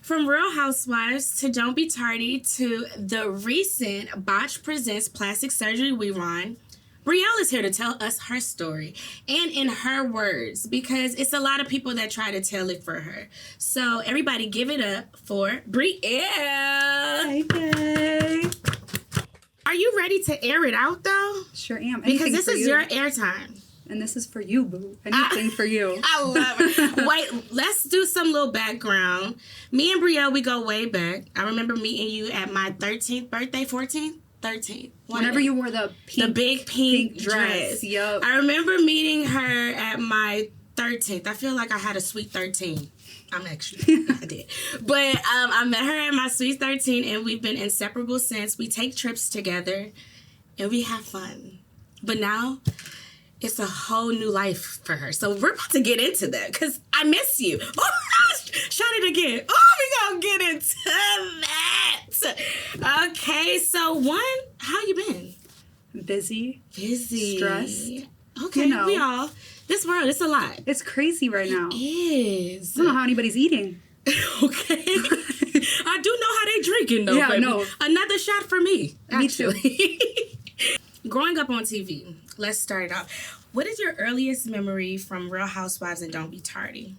From Real Housewives to Don't Be Tardy to the recent Botched Presents Plastic Surgery Rerun, Brielle is here to tell us her story and in her words, because it's a lot of people that try to tell it for her. So everybody give it up for Brielle. Hey, babe. Are you ready to air it out though? Sure am. Because this is your airtime. And this is for you, boo. Anything for you. I love it. Wait, let's do some little background. Me and Brielle, we go way back. I remember meeting you at my 13th birthday, 14th? 13th. Whenever you wore the big pink dress. Yep. I remember meeting her at my 13th. I feel like I had a sweet 13. I did. But I met her at my sweet 13, and we've been inseparable since. We take trips together, and we have fun. But now, it's a whole new life for her. So we're about to get into that, because I miss you. Oh, shout it again. Oh, we gonna get into that. Okay, so how you been? Busy. Stressed. Okay, you know. We all. This world, it's a lot. It's crazy right now. It is. I don't know how anybody's eating. Okay. I do know how they drinking, though, yeah, baby. No. Another shot for me, actually. Me too. Growing up on TV, let's start it off. What is your earliest memory from Real Housewives and Don't Be Tardy?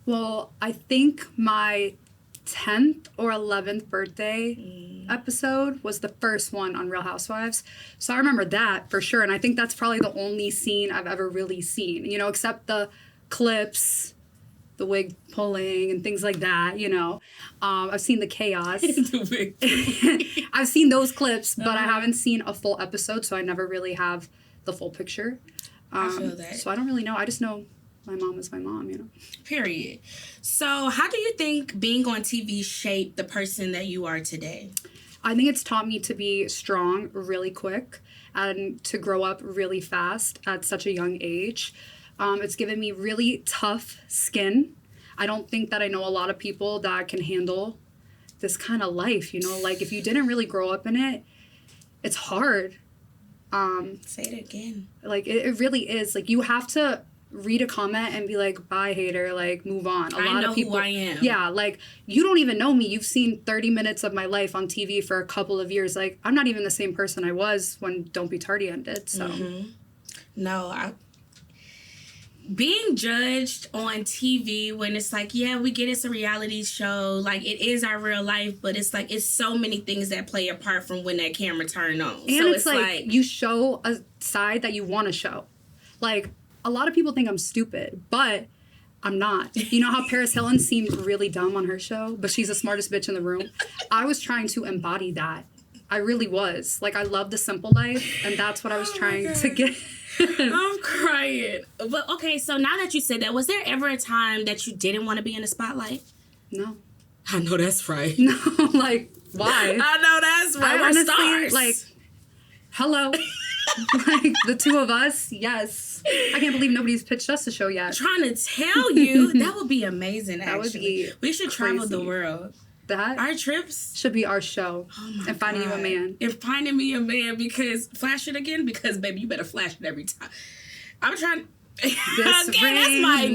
Well, I think my 10th or 11th birthday episode was the first one on Real Housewives. So I remember that for sure. And I think that's probably the only scene I've ever really seen, you know, except the clips, the wig pulling and things like that, you know. I've seen the chaos. The wig. I've seen those clips, but I haven't seen a full episode, so I never really have the full picture. I feel that. So I don't really know. I just know my mom is my mom, you know. Period. So how do you think being on TV shaped the person that you are today? I think it's taught me to be strong really quick and to grow up really fast at such a young age. It's given me really tough skin. I don't think that I know a lot of people that can handle this kind of life, you know? Like, if you didn't really grow up in it, it's hard. Say it again. Like, it really is. Like, you have to read a comment and be like, bye, hater, like, move on. A lot of people, who I am. Yeah, like, you don't even know me. You've seen 30 minutes of my life on TV for a couple of years. Like, I'm not even the same person I was when Don't Be Tardy ended, so. Mm-hmm. No, being judged on TV when it's like, yeah, we get it's a reality show, like, it is our real life, but it's like, it's so many things that play a part from when that camera turned on. And so it's like, you show a side that you want to show. Like, a lot of people think I'm stupid, but I'm not. You know how Paris Hilton seemed really dumb on her show, but she's the smartest bitch in the room? I was trying to embody that. I really was. Like, I love the simple life, and that's what I was trying to get. I'm crying. But, okay, so now that you said that, was there ever a time that you didn't want to be in the spotlight? No. I know that's right. No, like, why? I know that's right. We're honestly, stars. Like, hello. Like, the two of us, yes. I can't believe nobody's pitched us a show yet. Trying to tell you, that would be amazing, actually. That would be We should travel the world. That our trips should be our show. Oh my and finding God. you a man. And finding me a man, because flash it again, because baby, you better flash it every time. I'm trying. This again, ring that's my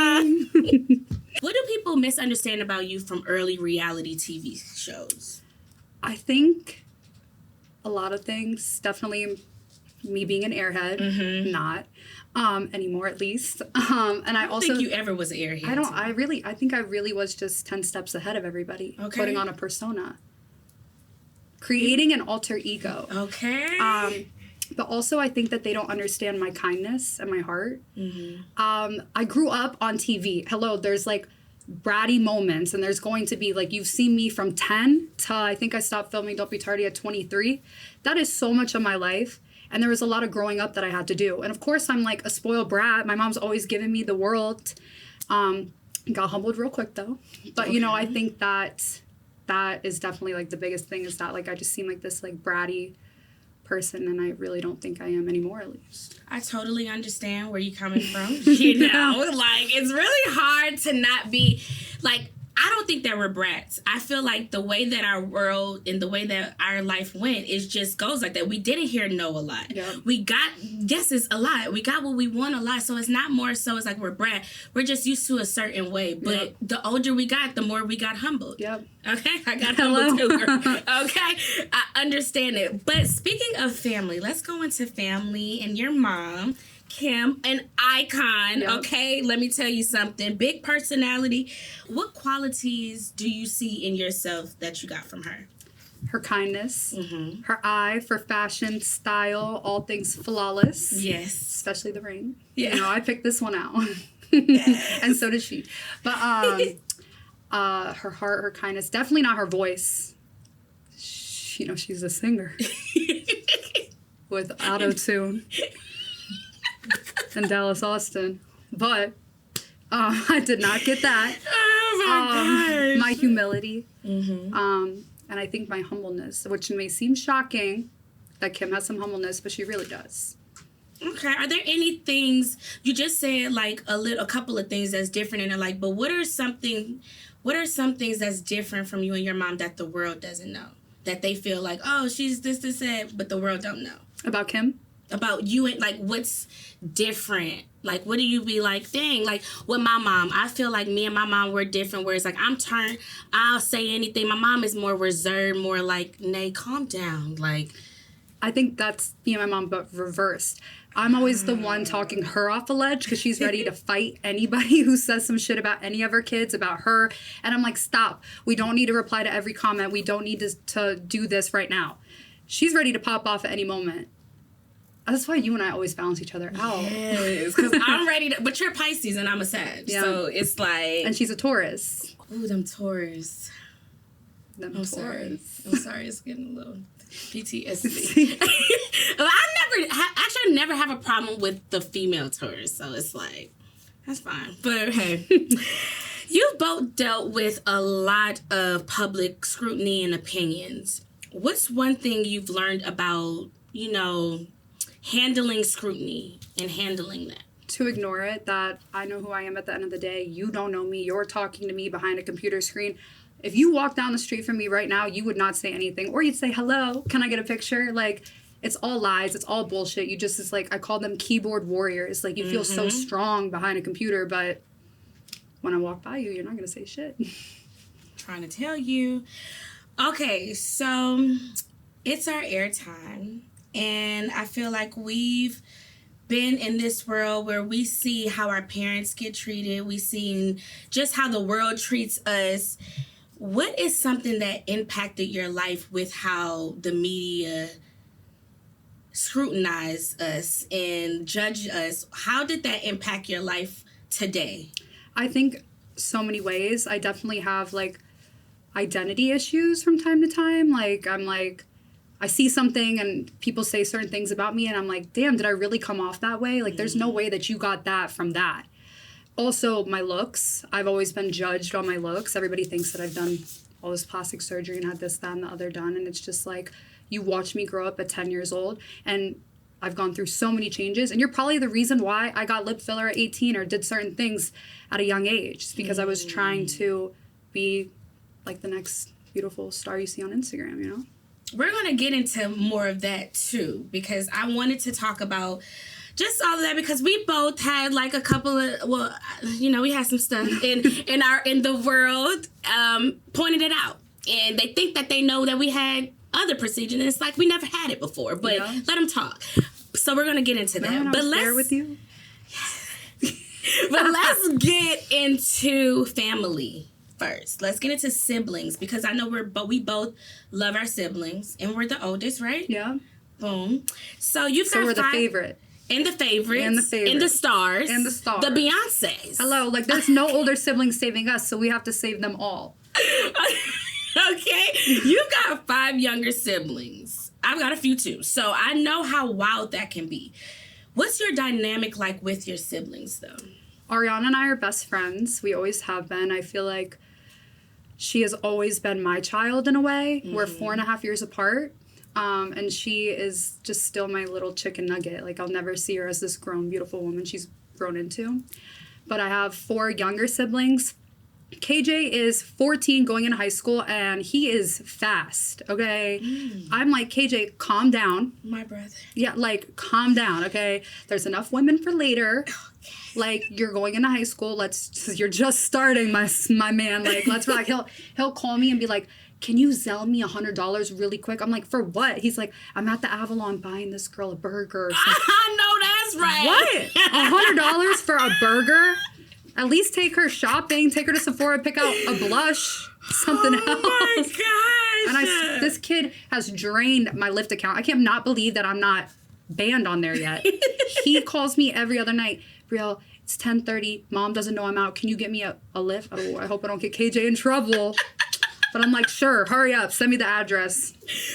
man goal. What do people misunderstand about you from early reality TV shows? I think a lot of things. Definitely me being an airhead, not anymore at least. And I also think you ever was an airhead. I think I really was just 10 steps ahead of everybody. Okay. Putting on a persona. Creating an alter ego. Okay. But also I think that they don't understand my kindness and my heart. I grew up on TV. Hello, there's like bratty moments, and there's going to be like, you've seen me from 10 to I think I stopped filming Don't Be Tardy at 23. That is so much of my life. And there was a lot of growing up that I had to do. And of course, I'm like a spoiled brat. My mom's always given me the world. Got humbled real quick, though. But, you know, I think that is definitely, like, the biggest thing is that, like, I just seem like this, like, bratty person. And I really don't think I am anymore, at least. I totally understand where you're coming from. You know, like, it's really hard to not be, like, I don't think that we're brats. I feel like the way that our world and the way that our life went, it just goes like that. We didn't hear no a lot. Yep. We got yeses a lot. We got what we want a lot. So it's not more so it's like we're brat. We're just used to a certain way. But the older we got, the more we got humbled. Yep. Okay? I got humbled too, girl. Okay? I understand it. But speaking of family, let's go into family and your mom. Kim, an icon, okay? Let me tell you something. Big personality. What qualities do you see in yourself that you got from her? Her kindness, her eye for fashion, style, all things flawless. Yes. Especially the ring. Yeah. You know, I picked this one out. And so did she. But her heart, her kindness, definitely not her voice. She's a singer. With auto-tune. In Dallas, Austin. But I did not get that. Oh my gosh. My humility. And I think my humbleness, which may seem shocking that Kim has some humbleness, but she really does. Okay. Are there any things you just said like a couple of things that's different in her life, but what are some things that's different from you and your mom that the world doesn't know? That they feel like, oh, she's this, that, but the world don't know. About Kim? About you and like what's different, like what do you be like, dang, like with my mom, I feel like me and my mom were different, where it's like I'll say anything. My mom is more reserved, more like, nay, calm down. Like I think that's me and my mom, but reversed. I'm always the one talking her off a ledge because she's ready to fight anybody who says some shit about any of her kids, about her, and I'm like, stop, we don't need to reply to every comment, we don't need to do this right now. She's ready to pop off at any moment. That's why you and I always balance each other out. Yes, because I'm ready to... But you're Pisces and I'm a Sag. Yeah. So it's like... And she's a Taurus. Ooh, them Taurus. I'm sorry. It's getting a little PTSD. I never have a problem with the female Taurus. So it's like, that's fine. But hey, you've both dealt with a lot of public scrutiny and opinions. What's one thing you've learned about, handling scrutiny and handling that? To ignore it, that I know who I am at the end of the day. You don't know me. You're talking to me behind a computer screen. If you walk down the street from me right now, you would not say anything. Or you'd say, hello, can I get a picture? Like, it's all lies. It's all bullshit. It's like, I call them keyboard warriors. Like, you feel so strong behind a computer, but when I walk by you, you're not going to say shit. Trying to tell you. Okay, so it's our airtime. And I feel like we've been in this world where we see how our parents get treated. We've seen just how the world treats us. What is something that impacted your life with how the media scrutinize us and judge us? How did that impact your life today? I think so many ways. I definitely have like identity issues from time to time. I see something and people say certain things about me and I'm like, damn, did I really come off that way? Like, there's no way that you got that from that. Also, my looks. I've always been judged on my looks. Everybody thinks that I've done all this plastic surgery and had this, that, and the other done. And it's just like, you watch me grow up at 10 years old and I've gone through so many changes. And you're probably the reason why I got lip filler at 18 or did certain things at a young age. It's because I was trying to be like the next beautiful star you see on Instagram, We're going to get into more of that, too, because I wanted to talk about just all of that because we both had like a couple of, we had some stuff in the world pointed it out. And they think that they know that we had other procedures. And it's like we never had it before, but let them talk. So we're going to get into that. But let's with you. But let's get into family first. Let's get into siblings because I know we both love our siblings and we're the oldest, right? Yeah. Boom. So you've got we're the favorite. And the favorites. And the favorites. And the stars. And the stars. The Beyoncés. Hello. Like, there's no older siblings saving us, so we have to save them all. Okay? You've got 5 younger siblings. I've got a few, too. So I know how wild that can be. What's your dynamic like with your siblings, though? Ariana and I are best friends. We always have been. I feel like she has always been my child in a way. Mm-hmm. We're 4.5 years apart. And she is just still my little chicken nugget. Like, I'll never see her as this grown, beautiful woman she's grown into. But I have 4 younger siblings. KJ is 14 going into high school, and he is fast, okay? I'm like, KJ, calm down. My brother. Yeah, like, calm down, okay? There's enough women for later. Okay. Like, you're going into high school. You're just starting, my man. Like, let's rock. He'll call me and be like, can you Zelle me $100 really quick? I'm like, for what? He's like, I'm at the Avalon buying this girl a burger or something. I know that's right. What? $100 for a burger? At least take her shopping. Take her to Sephora, pick out a blush, something else. Oh my gosh. And this kid has drained my Lyft account. I can't not believe that I'm not banned on there yet. He calls me every other night. Brielle, it's 10:30. Mom doesn't know I'm out. Can you get me a Lyft? Oh, I hope I don't get KJ in trouble. But I'm like, sure, hurry up, send me the address.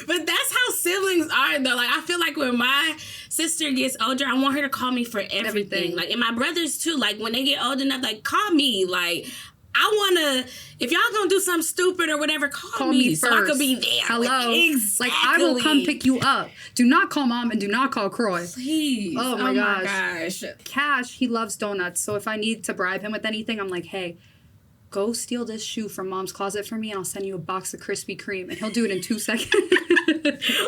But that's how siblings are, though. Like, I feel like when my sister gets older, I want her to call me for everything. Like, and my brothers, too. Like, when they get old enough, like, call me. Like, I want to, if y'all going to do something stupid or whatever, call me so I could be there. Hello. Like, exactly. Like, I will come pick you up. Do not call Mom and do not call Croy. Please. Oh, my gosh. Cash, he loves donuts. So if I need to bribe him with anything, I'm like, hey, go steal this shoe from Mom's closet for me, and I'll send you a box of Krispy Kreme. And he'll do it in 2 seconds.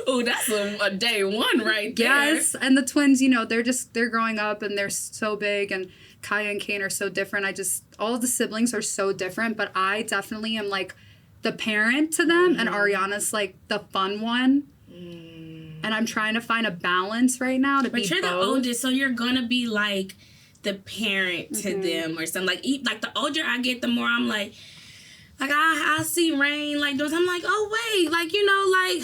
Oh, that's a day one right there. Yes. And the twins, you know, they're growing up, and they're so big, and Kaya and Kane are so different. All of the siblings are so different, but I definitely am, like, the parent to them, and Ariana's, like, the fun one. And I'm trying to find a balance right now to be both. But you're the oldest, so you're going to be, like, the parent to them or something. Like the older I get, the more I'm like I see Rain like those. I'm like, oh wait, like, you know, like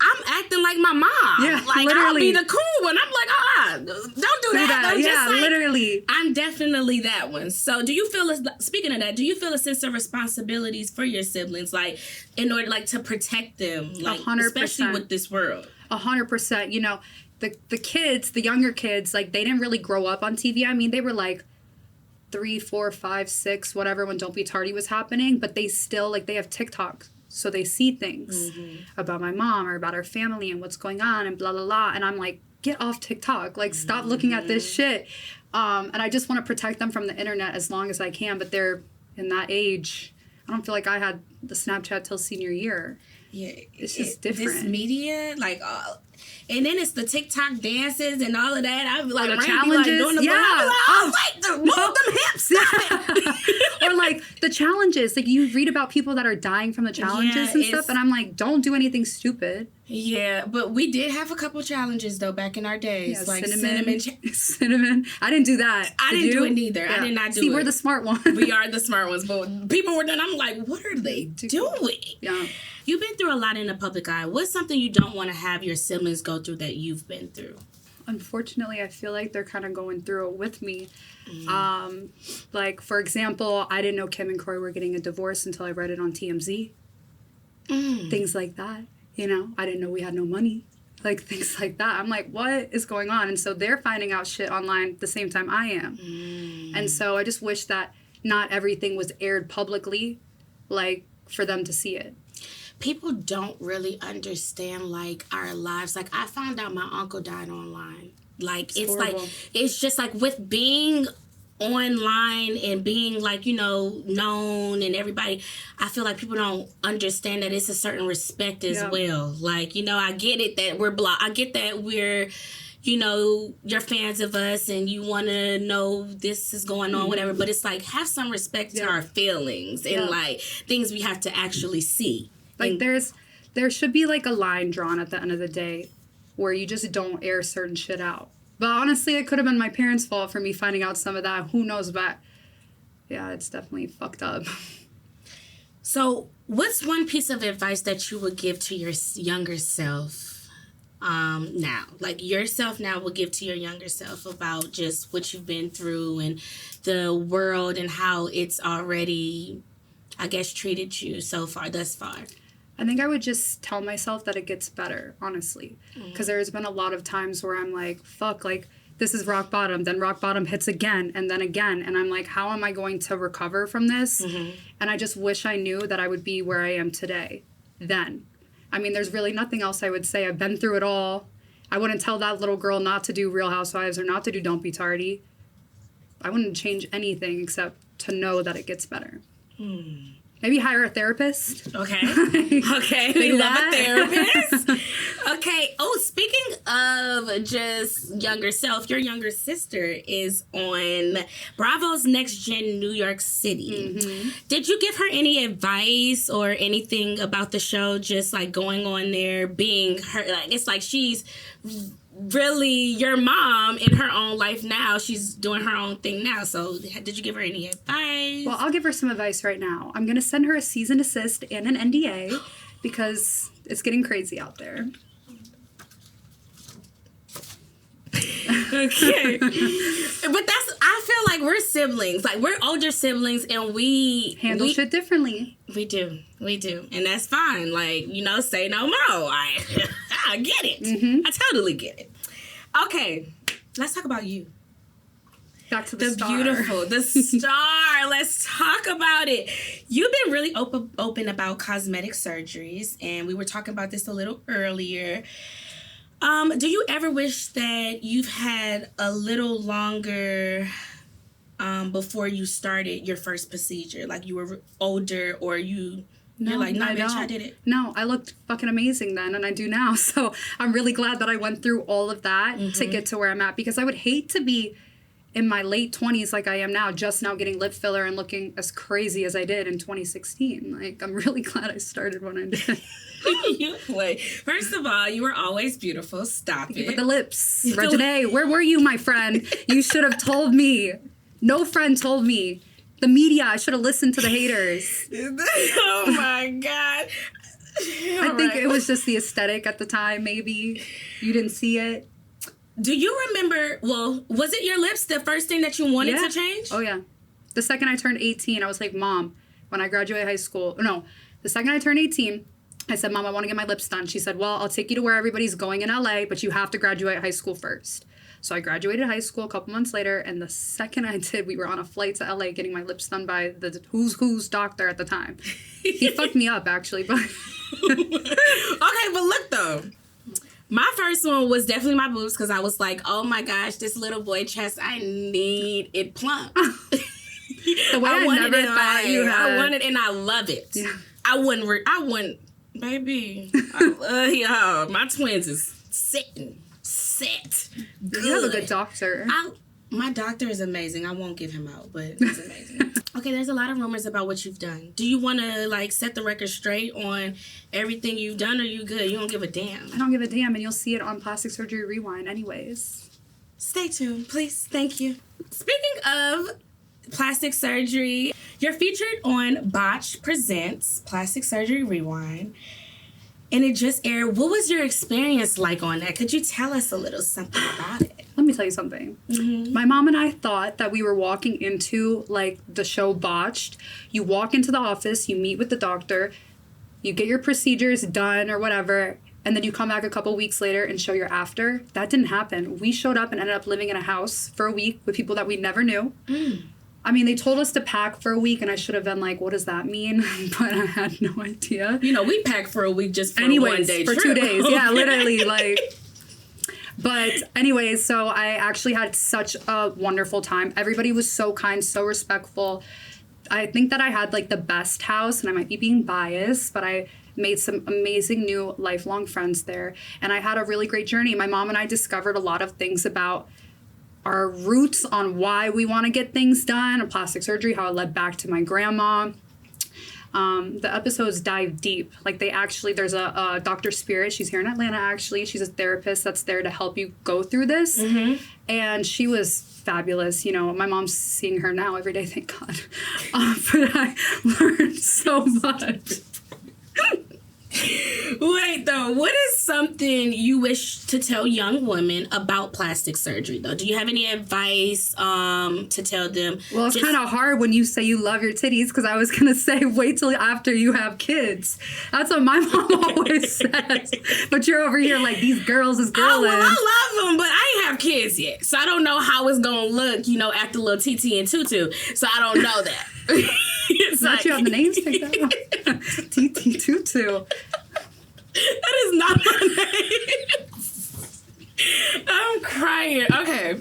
I'm acting like my mom. Yeah, like literally. I'll be the cool one. I'm like, don't do that. Yeah, just like, literally. I'm definitely that one. So do you feel speaking of that, do you feel a sense of responsibilities for your siblings, like in order like to protect them, like 100%. Especially with this world? 100%. You know, the kids, the younger kids, like, they didn't really grow up on TV. I mean, they were like 3, 4, 5, 6, whatever, when Don't Be Tardy was happening, but they still, like, they have TikTok, so they see things about my mom or about our family and what's going on and blah, blah, blah. And I'm like, get off TikTok. Like, stop looking at this shit. And I just want to protect them from the internet as long as I can, but they're in that age. I don't feel like I had the Snapchat till senior year. Yeah. It's just different. This media, like, and then it's the TikTok dances and all of that. I be like, the challenges, doing the move them hips. Or like the challenges, like you read about people that are dying from the challenges and stuff, and I'm like, don't do anything stupid. Yeah, but we did have a couple challenges though back in our days, yeah, like cinnamon. I didn't do that. I didn't do it neither. Yeah. I did not do it. See, we're the smart ones. We are the smart ones, but people were done. I'm like, what are they doing? Yeah. You've been through a lot in the public eye. What's something you don't want to have your siblings go through that you've been through? Unfortunately, I feel like they're kind of going through it with me. Like, for example, I didn't know Kim and Corey were getting a divorce until I read it on TMZ. Things like that. You know, I didn't know we had no money. Like, things like that. I'm like, what is going on? And so they're finding out shit online the same time I am. And so I just wish that not everything was aired publicly, like, for them to see it. People don't really understand, like, our lives. Like, I found out my uncle died online. Like, it's horrible. Like, it's just like with being online and being, like, you know, known and everybody, I feel like people don't understand that it's a certain respect as well. Like, you know, I get it that we're I get that we're, you know, you're fans of us and you want to know this is going on, whatever. But it's like, have some respect to our feelings and, like, things we have to actually see. Like, there should be, like, a line drawn at the end of the day where you just don't air certain shit out. But honestly, it could have been my parents' fault for me finding out some of that. Who knows? But, yeah, it's definitely fucked up. So, what's one piece of advice that you would give to your younger self now? Like, yourself now would give to your younger self about just what you've been through and the world and how it's already, I guess, treated you so far, thus far. I think I would just tell myself that it gets better, honestly. Because there's been a lot of times where I'm like, fuck, like, this is rock bottom. Then rock bottom hits again and then again. And I'm like, how am I going to recover from this? And I just wish I knew that I would be where I am today then. I mean, there's really nothing else I would say. I've been through it all. I wouldn't tell that little girl not to do Real Housewives or not to do Don't Be Tardy. I wouldn't change anything except to know that it gets better. Maybe hire a therapist. Okay. Okay. We love a therapist. Okay. Oh, speaking of just younger self, your younger sister is on Bravo's Next Gen New York City. Mm-hmm. Did you give her any advice or anything about the show? Just like going on there, being her, like, it's like she's really your mom in her own life now. She's doing her own thing now. So did you give her any advice? Well, I'll give her some advice right now. I'm going to send her a cease and desist and an NDA because it's getting crazy out there. Okay. But I feel like we're siblings. Like, we're older siblings, and we handle shit differently. We do. And that's fine. Like, say no more. I get it. Mm-hmm. I totally get it. Okay. Let's talk about you. Back to the star. Beautiful. The star. Let's talk about it. You've been really open about cosmetic surgeries, and we were talking about this a little earlier. Do you ever wish that you've had a little longer before you started your first procedure? Like, you were older, or you're like, no, bitch, I did it. No, I looked fucking amazing then, and I do now. So I'm really glad that I went through all of that to get to where I'm at, because I would hate to be in my late 20s like I am now, just now getting lip filler and looking as crazy as I did in 2016. Like, I'm really glad I started when I did. Wait, first of all, you were always beautiful. Stop it. But the lips. Reginae, where were you, my friend? You should have told me. No friend told me. The media, I should have listened to the haters. Oh, my God. I think it was just the aesthetic at the time, maybe. You didn't see it. Do you remember, was it your lips the first thing that you wanted to change? Oh, yeah. The second I turned 18, I was like, Mom, when I graduate high school, the second I turned 18, I said, Mom, I want to get my lips done. She said, well, I'll take you to where everybody's going in LA, but you have to graduate high school first. So I graduated high school a couple months later, and the second I did, we were on a flight to LA getting my lips done by the who's doctor at the time. He fucked me up, actually. But okay, but look, though. My first one was definitely my boobs, because I was like, oh my gosh, this little boy chest, I need it plump. The way I never thought you had. I want it, and I love it. Yeah. I wouldn't, baby. My twins is sitting, set. Good. You have a good doctor. My doctor is amazing. I won't give him out, but he's amazing. Okay, there's a lot of rumors about what you've done. Do you want to, set the record straight on everything you've done, or you good? You don't give a damn? I don't give a damn, and you'll see it on Plastic Surgery Rewind anyways. Stay tuned, please. Thank you. Speaking of plastic surgery, you're featured on Botched Presents Plastic Surgery Rewind, and it just aired. What was your experience like on that? Could you tell us a little something about it? Let me tell you something. Mm-hmm. My mom and I thought that we were walking into, the show Botched. You walk into the office, you meet with the doctor, you get your procedures done or whatever, and then you come back a couple weeks later and show your after. That didn't happen. We showed up and ended up living in a house for a week with people that we never knew. I mean, they told us to pack for a week, and I should have been like, what does that mean? But I had no idea. We packed for a week just for a one-day trip. For 2 days. Yeah, literally, But anyways, so I actually had such a wonderful time. Everybody was so kind, so respectful. I think that I had, the best house, and I might be being biased, but I made some amazing new lifelong friends there. And I had a really great journey. My mom and I discovered a lot of things about our roots on why we want to get things done, plastic surgery, how it led back to my grandma. The episodes dive deep. There's a Dr. Spirit. She's here in Atlanta, actually. She's a therapist that's there to help you go through this. Mm-hmm. And she was fabulous. My mom's seeing her now every day, thank God. But I learned so much. Wait, though, what is something you wish to tell young women about plastic surgery, though? Do you have any advice to tell them? Well, it's kind of hard when you say you love your titties, because I was going to say wait till after you have kids. That's what my mom always says. But you're over here like, these girls is girling. Oh, well, I love them, but I ain't have kids yet. So I don't know how it's going to look, after little TT and Tutu. So I don't know that. It's not you have the names picked up. TT Tutu. That is not my name. I'm crying. Okay.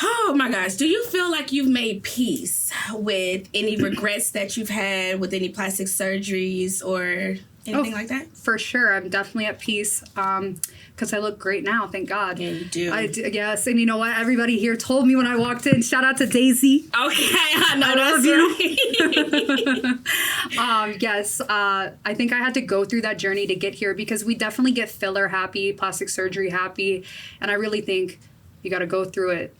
Oh my gosh. Do you feel like you've made peace with any regrets that you've had with any plastic surgeries or anything like that? For sure. I'm definitely at peace because I look great now, thank God. Yeah, you do. Yes, and you know what? Everybody here told me when I walked in. Shout out to Daisy. Okay, I know. I love you. Yes, I think I had to go through that journey to get here because we definitely get filler happy, plastic surgery happy, and I really think you got to go through it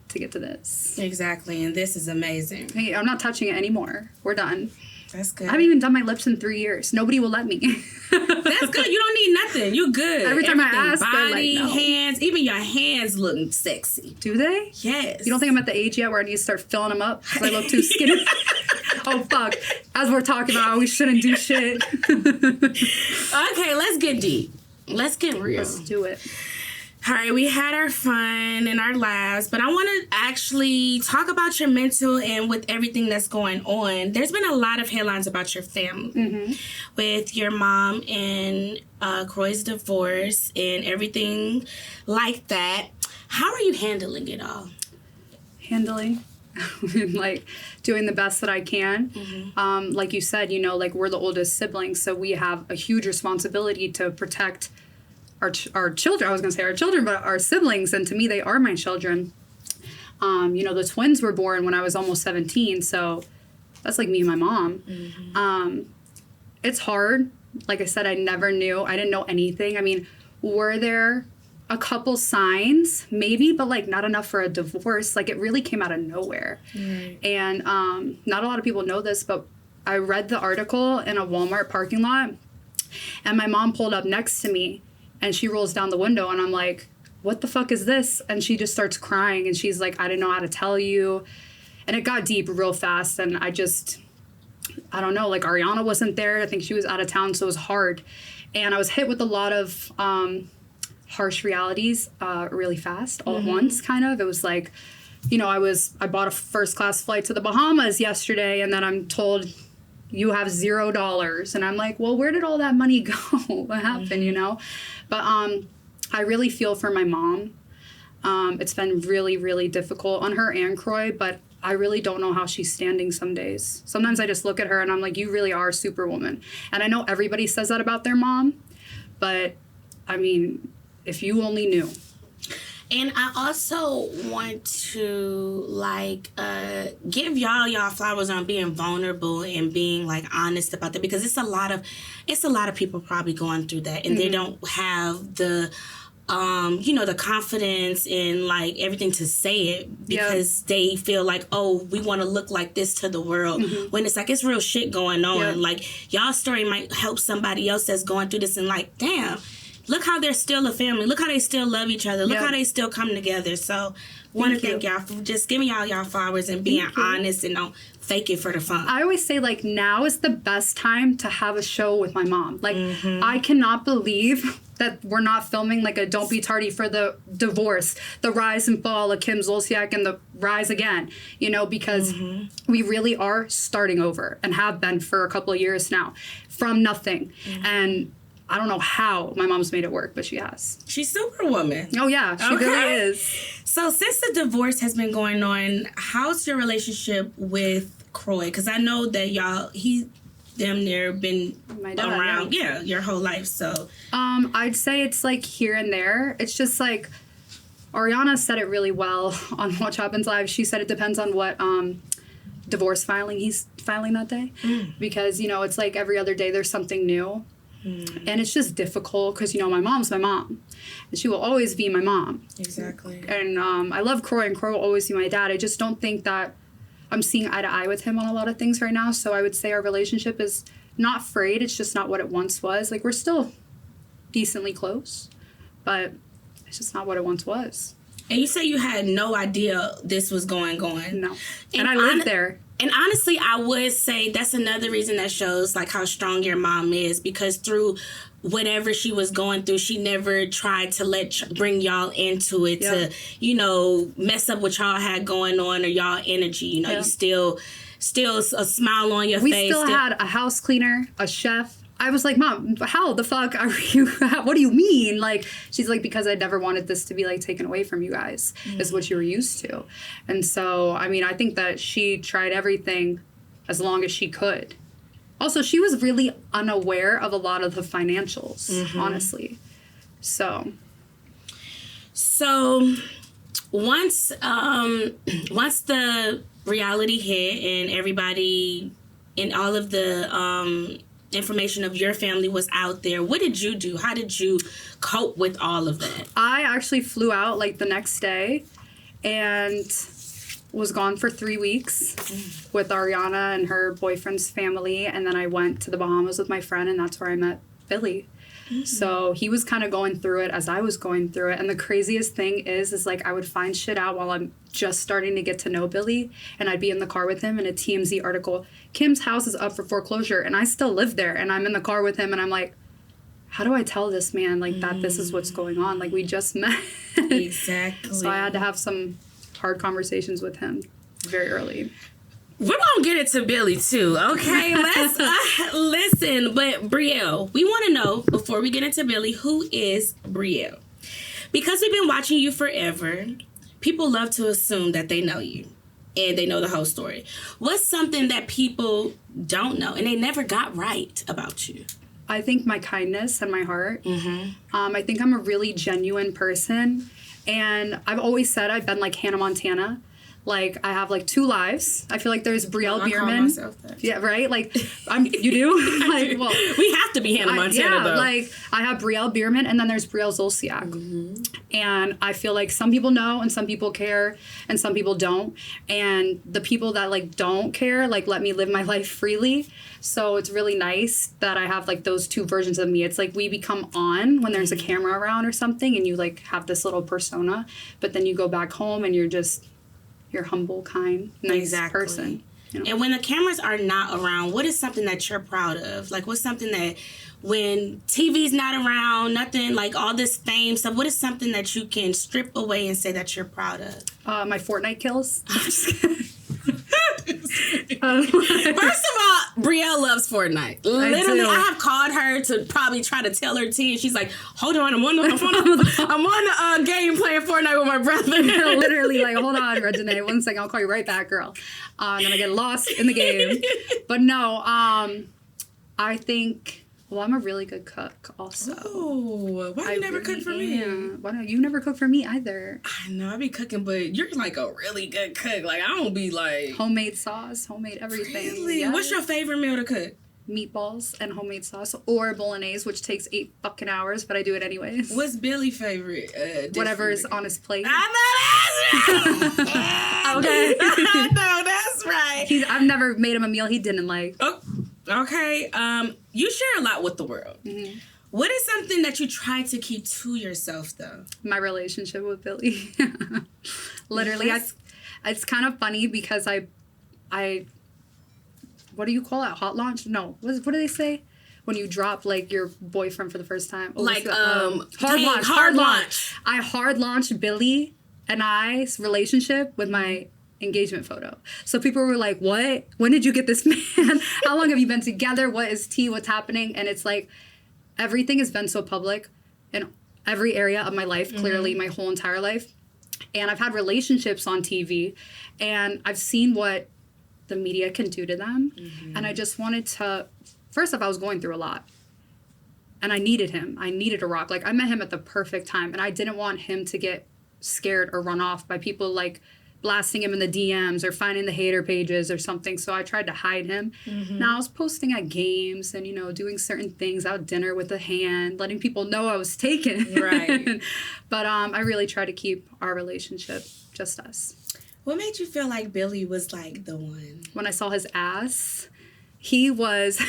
to get to this. Exactly, and this is amazing. Hey, I'm not touching it anymore. We're done. That's good. I haven't even done my lips in 3 years. Nobody will let me. That's good. You don't need nothing. You good. Every time I ask, body, they're like, no. hands, even your hands look sexy. Do they? Yes. You don't think I'm at the age yet where I need to start filling them up because I look too skinny? Oh, fuck. As we're talking about, we shouldn't do shit. Okay, let's get deep. Let's get real. Let's do it. All right, we had our fun and our laughs, but I want to actually talk about your mental and with everything that's going on. There's been a lot of headlines about your family with your mom and Croy's divorce and everything like that. How are you handling it all? Handling. Like doing the best that I can. Like you said, you know, like we're the oldest siblings, so we have a huge responsibility to protect our children. I was gonna say our children, but our siblings, and to me they are my children. You know, the twins were born when I was almost 17, so that's like me and my mom. It's hard. Like I said, I didn't know anything. I mean, were there a couple signs? Maybe, but like not enough for a divorce. Like it really came out of nowhere. And not a lot of people know this, but I read the article in a Walmart parking lot, and my mom pulled up next to me and she rolls down the window and I'm like, what the fuck is this? And she just starts crying and she's like, I didn't know how to tell you. And it got deep real fast, and I don't know, like Ariana wasn't there. I think she was out of town, so it was hard. And I was hit with a lot of harsh realities really fast all at once, kind of. It was like, you know, I bought a first class flight to the Bahamas yesterday, and then I'm told you have $0. And I'm like, well, where did all that money go? What happened, you know? But I really feel for my mom. It's been really, really difficult on her and Croy, but I really don't know how she's standing some days. Sometimes I just look at her and I'm like, you really are a superwoman. And I know everybody says that about their mom, but I mean, if you only knew. And I also want to like give y'all flowers on being vulnerable and being like honest about that, because it's a lot of people probably going through that, and they don't have the you know, the confidence and like everything to say it because they feel like, oh, we want to look like this to the world, when it's like it's real shit going on. Like y'all's story might help somebody else that's going through this and like, damn, look how they're still a family. Look how they still love each other. Look how they still come together. So want to thank y'all for just giving y'all flowers and being honest and don't fake it for the fun. I always say, like, now is the best time to have a show with my mom. Like, I cannot believe that we're not filming, like, a Don't Be Tardy for the divorce, the rise and fall of Kim Zolciak and the rise again, you know, because we really are starting over and have been for a couple of years now from nothing. And I don't know how my mom's made it work, but she has. She's Superwoman. Oh, yeah. She really is. So since the divorce has been going on, how's your relationship with Croy? Because I know that he damn near been around, your whole life. So I'd say it's like here and there. It's just like Ariana said it really well on What Happens Live. She said it depends on what divorce filing he's filing that day. Because, you know, it's like every other day there's something new. And it's just difficult because, you know, my mom's my mom. And she will always be my mom. Exactly. And I love Croy, and Croy will always be my dad. I just don't think that I'm seeing eye to eye with him on a lot of things right now. So I would say our relationship is not frayed. It's just not what it once was. Like, we're still decently close, but it's just not what it once was. And you say you had no idea this was going on. No. And I lived there. And honestly, I would say that's another reason that shows like how strong your mom is, because through whatever she was going through, she never tried to bring y'all into it to, you know, mess up what y'all had going on or y'all energy. You know, you still a smile on your face. We still had a house cleaner, a chef, I was like, Mom, how the fuck are you, what do you mean? Like, she's like, because I never wanted this to be, like, taken away from you guys, is what you were used to. And so, I mean, I think that she tried everything as long as she could. Also, she was really unaware of a lot of the financials, honestly. So once the reality hit and everybody and all of the information of your family was out there, what did you do? How did you cope with all of that? I actually flew out like the next day and was gone for 3 weeks with Ariana and her boyfriend's family, and then I went to the Bahamas with my friend, and that's where I met Billy. So he was kind of going through it as I was going through it. And the craziest thing is like I would find shit out while I'm just starting to get to know Billy, and I'd be in the car with him, and a TMZ article, Kim's house is up for foreclosure, and I still live there, and I'm in the car with him, and I'm like, how do I tell this man like that this is what's going on? Like, we just met. Exactly. So I had to have some hard conversations with him very early. We're going to get it to Billy, too, okay? Let's listen. But, Brielle, we want to know, before we get into Billy, who is Brielle? Because we've been watching you forever, people love to assume that they know you and they know the whole story. What's something that people don't know and they never got right about you? I think my kindness and my heart. I think I'm a really genuine person. And I've always said I've been like Hannah Montana. Like, I have, like, 2 lives. I feel like there's Brielle Biermann. I call myself that. Yeah, right? Like, you do? Like, well, we have to be Hannah Montana, though. Like, I have Brielle Biermann, and then there's Brielle Zolciak. And I feel like some people know, and some people care, and some people don't. And the people that, like, don't care, like, let me live my life freely. So it's really nice that I have, like, those 2 versions of me. It's like we become on when there's a camera around or something, and you, like, have this little persona. But then you go back home, and you're humble, kind, nice person. You know? And when the cameras are not around, what is something that you're proud of? Like, what's something that when TV's not around, nothing, like all this fame stuff, what is something that you can strip away and say that you're proud of? My Fortnite kills. I'm just kidding. First of all, Brielle loves Fortnite. Literally, I have called her to probably try to tell her tea, and she's like, hold on, I'm on the game playing Fortnite with my brother. Literally, like, hold on, Reginae, 1 second, I'll call you right back, girl. And then I get lost in the game. But no, I think... Well, I'm a really good cook, also. Oh, why you never cook for me? Why don't you never cook for me either? I know, I be cooking, but you're like a really good cook. Like, I don't be like... Homemade sauce, homemade everything. Really? Yes. What's your favorite meal to cook? Meatballs and homemade sauce, or bolaise, which takes 8 fucking hours, but I do it anyways. What's Billy's favorite Whatever's on his plate. I know that's right! Okay. I know that's right. I've never made him a meal he didn't like. Oh, okay. You share a lot with the world. What is something that you try to keep to yourself, though? My relationship with Billy. Literally, it's kind of funny because I what do you call it? Hot launch? No. What do they say? When you drop, like, your boyfriend for the first time. Hard launch. I hard launched Billy and I's relationship with my engagement photo. So people were like, what? When did you get this man? How long have you been together? What is tea? What's happening? And it's like, everything has been so public in every area of my life, clearly my whole entire life. And I've had relationships on TV, and I've seen what the media can do to them. And I just wanted to, first off, I was going through a lot. And I needed him. I needed a rock. Like, I met him at the perfect time, and I didn't want him to get scared or run off by people, like, blasting him in the DMs or finding the hater pages or something. So I tried to hide him. Now I was posting at games and, doing certain things, out dinner with a hand, letting people know I was taken. Right. But I really tried to keep our relationship just us. What made you feel like Billy was, like, the one? When I saw his ass, he was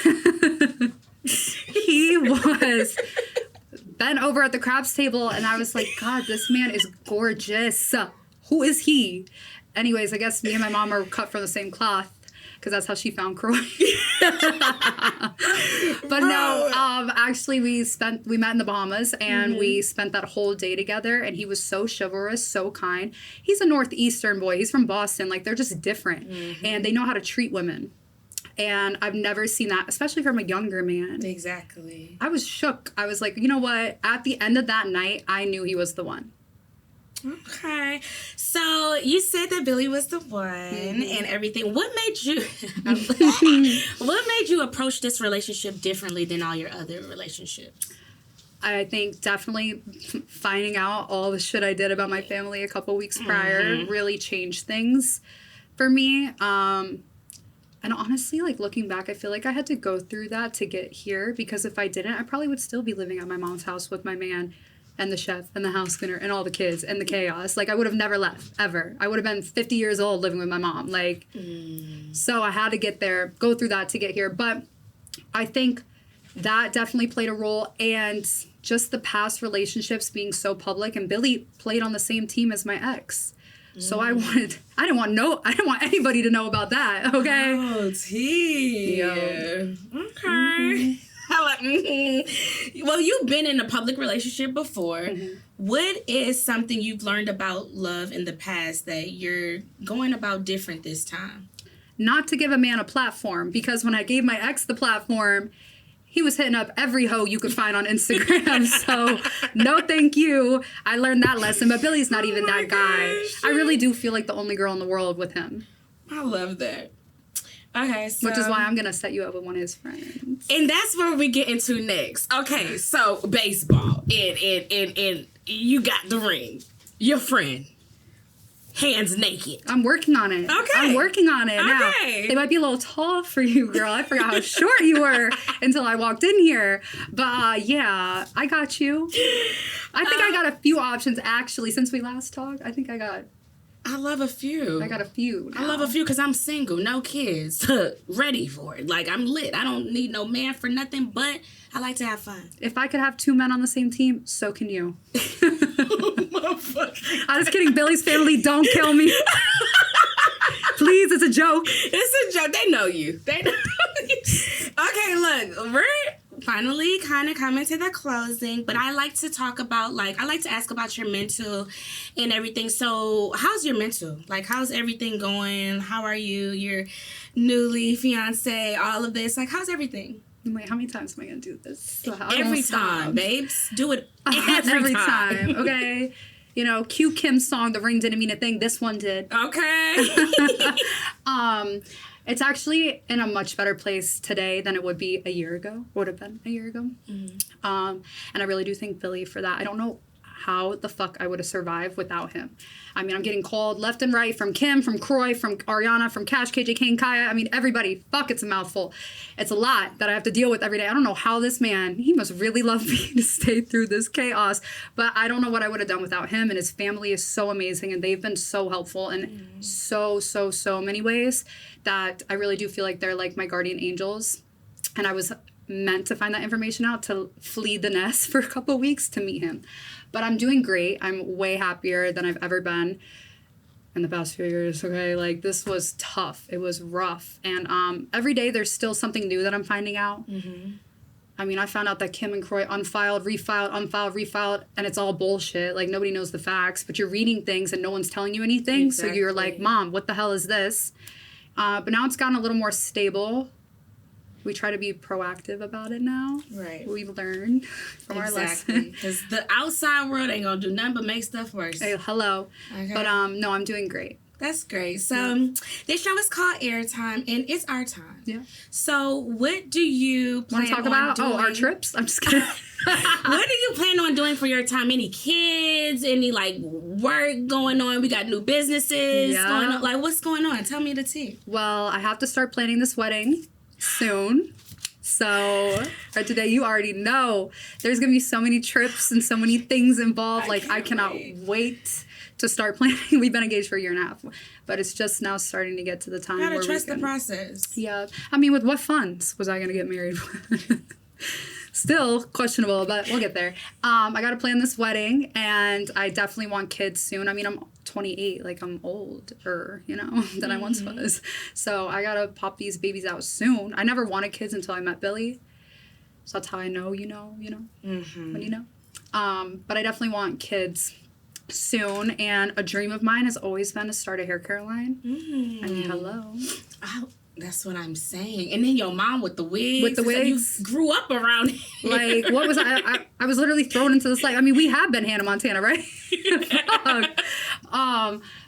bent over at the craps table, and I was like, God, this man is gorgeous. Who is he? Anyways, I guess me and my mom are cut from the same cloth, because that's how she found Croy. But no, actually we met in the Bahamas, and we spent that whole day together, and he was so chivalrous, so kind. He's a Northeastern boy. He's from Boston. Like, they're just different, and they know how to treat women. And I've never seen that, especially from a younger man. Exactly. I was shook. I was like, you know what? At the end of that night, I knew he was the one. Okay. So you said that Billy was the one and everything. What made you approach this relationship differently than all your other relationships? I think definitely finding out all the shit I did about my family a couple weeks prior really changed things for me. And honestly, like looking back, I feel like I had to go through that to get here, because if I didn't, I probably would still be living at my mom's house with my man and the chef and the house cleaner and all the kids and the chaos. Like, I would have never left, ever. I would have been 50 years old living with my mom. Like, so I had to get there, go through that to get here. But I think that definitely played a role, and just the past relationships being so public, and Billy played on the same team as my ex. So I didn't want anybody to know about that, okay? Oh, tea. Okay. Well, you've been in a public relationship before. What is something you've learned about love in the past that you're going about different this time? Not to give a man a platform, because when I gave my ex the platform, he was hitting up every hoe you could find on Instagram. So no thank you. I learned that lesson, but Billy's not even that guy. Gosh. I really do feel like the only girl in the world with him. I love that. Okay, so... Which is why I'm going to set you up with one of his friends. And that's where we get into next. Okay, so baseball. And you got the ring. Your friend. Hands naked. I'm working on it. Okay. I'm working on it. Now, Okay. they might be a little tall for you, girl. I forgot how short you were until I walked in here. But yeah, I got you. I think I got a few options, actually, since we last talked. I think I got a few. I got a few now. I love a few because I'm single, no kids, ready for it. Like, I'm lit. I don't need no man for nothing, but I like to have fun. If I could have two men on the same team, so can you. I'm just kidding. Billy's family, don't kill me. Please, it's a joke. It's a joke. They know you. They know you. Okay, look, we're finally kind of coming to the closing, but I like to talk about, like, I like to ask about your mental and everything. So how's your mental? Like, how's everything going? How are you? Your newly fiance, all of this. Like, how's everything? Wait, how many times am I going to do this? So every time, babes. Do it every time. Okay. You know, cue Kim's song, The Ring Didn't Mean a Thing. This one did. Okay. It's actually in a much better place today than it would be a year ago. Would have been a year ago. And I really do thank Billy for that. I don't know how the fuck I would have survived without him. I mean, I'm getting called left and right from Kim, from Croy, from Ariana, from Cash, KJ, Kane, Kaya. I mean, everybody. Fuck, it's a mouthful. It's a lot that I have to deal with every day. I don't know how this man, he must really love me to stay through this chaos. But I don't know what I would have done without him. And his family is so amazing. And they've been so helpful in so many ways that I really do feel like they're like my guardian angels. And I was meant to find that information out to flee the nest for a couple weeks to meet him. But I'm doing great. I'm way happier than I've ever been in the past few years, okay? Like, this was tough. It was rough. And every day there's still something new that I'm finding out. I mean, I found out that Kim and Croy unfiled, refiled, and it's all bullshit. Like, nobody knows the facts, but you're reading things and no one's telling you anything. Exactly. So you're like, Mom, what the hell is this? But now it's gotten a little more stable. We try to be proactive about it now. Right. We've learned from our lesson. Because the outside world ain't going to do nothing but make stuff worse. Hey, hello. Okay. But, no, I'm doing great. That's great. So, this show is called Airtime, and it's our time. Yeah. So, what do you plan want to talk about? Doing? Oh, our trips? I'm just kidding. What do you plan on doing for your time? Any kids? Any, like, work going on? We got new businesses going on. Like, what's going on? Tell me the tea. Well, I have to start planning this wedding soon. So, or today, you already know there's going to be so many trips and so many things involved. I cannot wait to start planning. We've been engaged for a year and a half, but it's just now starting to get to the time where we trust the process. Yeah. I mean, with what funds was I going to get married with? Still questionable, but we'll get there. I got to plan this wedding, and I definitely want kids soon. I mean, I'm 28, like, I'm older, you know, than I once was. So I got to pop these babies out soon. I never wanted kids until I met Billy. So that's how I know, when you know. But I definitely want kids soon, and a dream of mine has always been to start a hair care line. I mean, hello. That's what I'm saying. And then your mom with the wigs. With the wigs. You grew up around here. Like, what was I was literally thrown into this light. I mean, we have been Hannah Montana, right?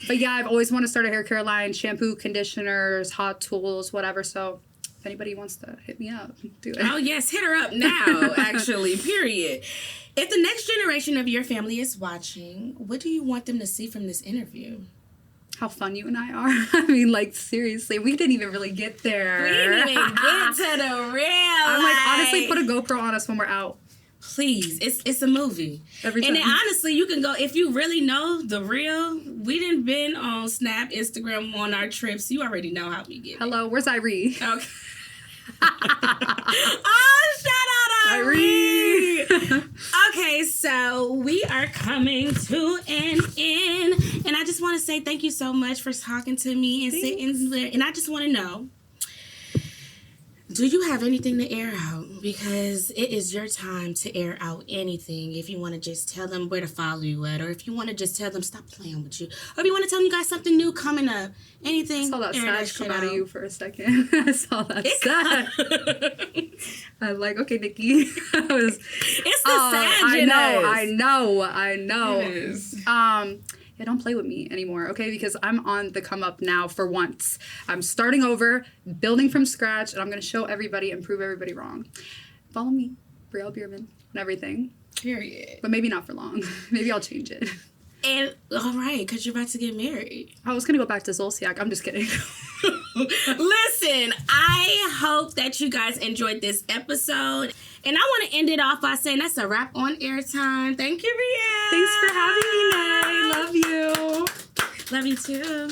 But yeah, I've always wanted to start a hair care line, shampoo, conditioners, hot tools, whatever. So if anybody wants to hit me up, do it. Oh, yes. Hit her up now, actually, period. If the next generation of your family is watching, what do you want them to see from this interview? How fun you and I are. I mean, like, seriously, we didn't even really get there. We didn't even get to the real. I'm like, honestly, put a GoPro on us when we're out. Please, it's a movie. Every time. And then honestly, you can go, if you really know the real, we done been on Snap, Instagram on our trips. You already know how we get. Hello, where's Irie? Okay. Oh, shout out Irie. Okay, so we are coming to an end. And I just want to say thank you so much for talking to me and sitting there. And I just want to know, do you have anything to air out? Because it is your time to air out anything. If you want to just tell them where to follow you at, or if you want to just tell them stop playing with you, or if you want to tell them you got something new coming up, anything. I saw that air sash come out of you for a second. I saw that sash. I'm like, okay, Nikki. It's the sash. I know. It is. Yeah, don't play with me anymore, okay? Because I'm on the come up now for once. I'm starting over, building from scratch, and I'm going to show everybody and prove everybody wrong. Follow me, Brielle Biermann, and everything. Period. But maybe not for long. Maybe I'll change it. And, all right, because you're about to get married. I was going to go back to Zolciak. I'm just kidding. Listen, I hope that you guys enjoyed this episode. And I want to end it off by saying that's a wrap on airtime. Thank you, Brielle. Thanks for having me, Nay. Love you. Love you, too.